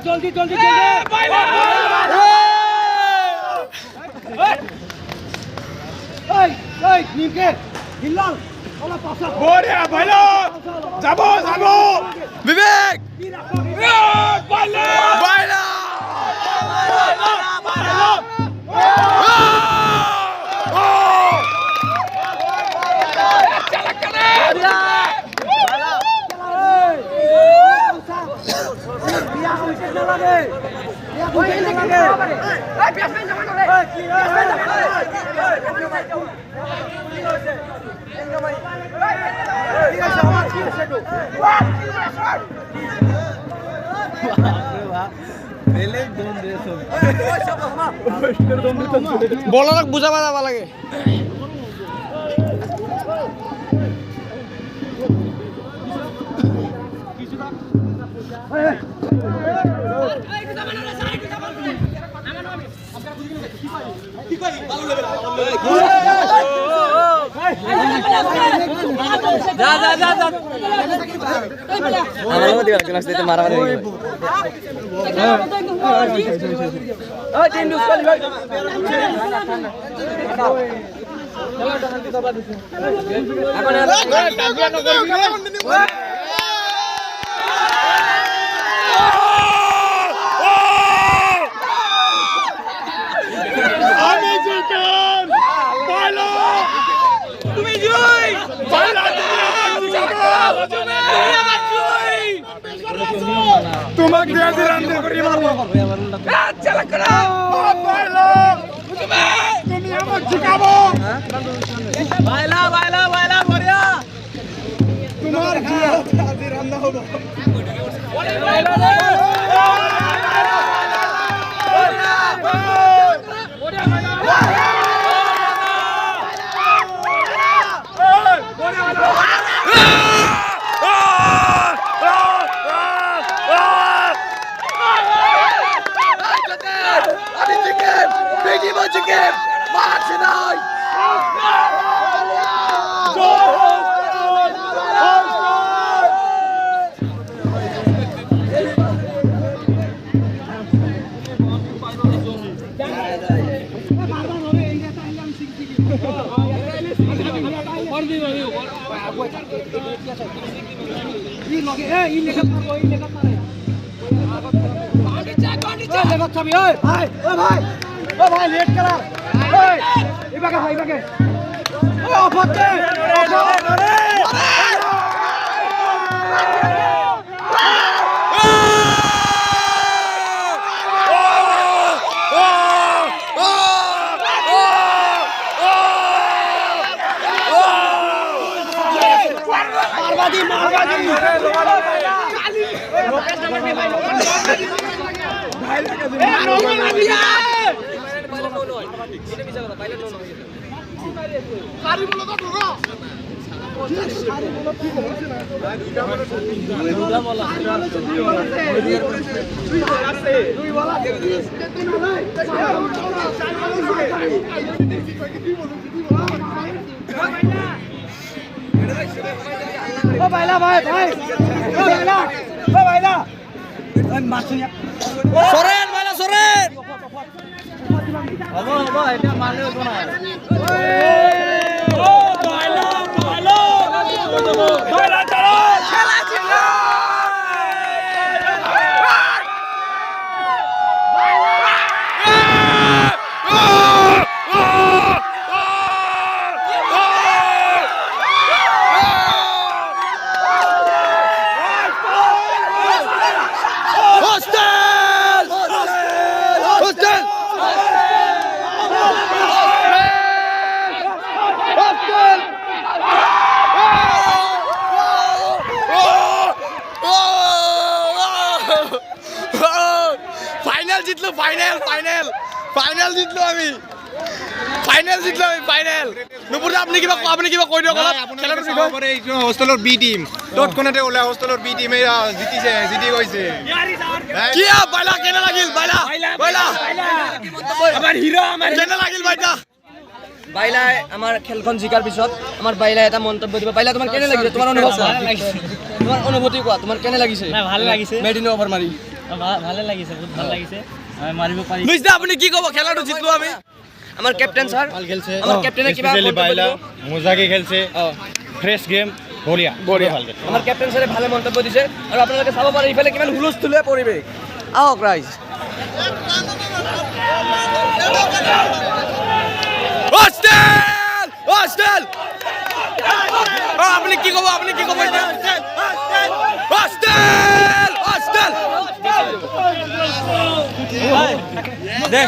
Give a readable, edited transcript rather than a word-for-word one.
জলদি জলদি বিবেক বলার বুঝাবা যাবা লাগে তোমাকে তুমি আমাকে শিখাবো বাইলা বাইলা বাইলা বড়িয়া তোমার আজি রান্না হলো ভাই লেট করা এবাকে ভাই এবাকে বাইলা ভাই ভাই বাইলা বাইলা সরেন বাইলা সরেন হবো হবো এটা মারলে হবো না ও বাইলা বাইলা বাইলা চলো খেলা ছিল ফাইনাল ফাইনাল ফাইনাল জিতলো আমি ফাইনাল নুপুৰ আপনি কিবা কৈ দিয়ক খেলাটো শিকক পৰে এইটো হোষ্টেলৰ বি টিম তৎক্ষণাতে ওলা হোষ্টেলৰ বি টিমে জিতি গৈছে কি বাইলা কেনে লাগিল বাইলা আমাৰ হিৰো আমাৰ কেনে লাগিল বাইলা বাইলাই আমাৰ খেলখন জিকাৰ পিছত আমাৰ বাইলাই এটা মন্তব্য দিব। বাইলা তোমাৰ কেনে লাগিছে? তোমাৰ অনুভৱ কোৱা। তোমাৰ অনুভূতি কোৱা, তোমাৰ কেনে লাগিছে? ভাল লাগিছে, মেড ইন অভাৰ মাৰি ভালে লাগিছে, বহুত ভাল লাগিছে, মাৰিব পাৰি। বুঝছা আপুনি কি ক'ব? খেলাটো জিতলো আমি। আমাৰ কেপ্টেইন স্যাৰ ভাল খেলছে আমাৰ কেপ্টেইনে কিবা বাইলা মজাকে খেলছে ফ্ৰেছ গেম বঢ়িয়া ভাল খেলছে আমাৰ কেপ্টেইন স্যাৰে ভালে মন্তব্য দিছে আৰু আপোনালোকে চাব পাৰে ইফালে কিমান হুলস্থুলীয়া পৰিৱেশ। আহক ৰাইজ। হোষ্টেল হোষ্টেল আপুনি কি ক'ব? আপুনি কি ক'ব এতিয়া? হোষ্টেল হোষ্টেল দে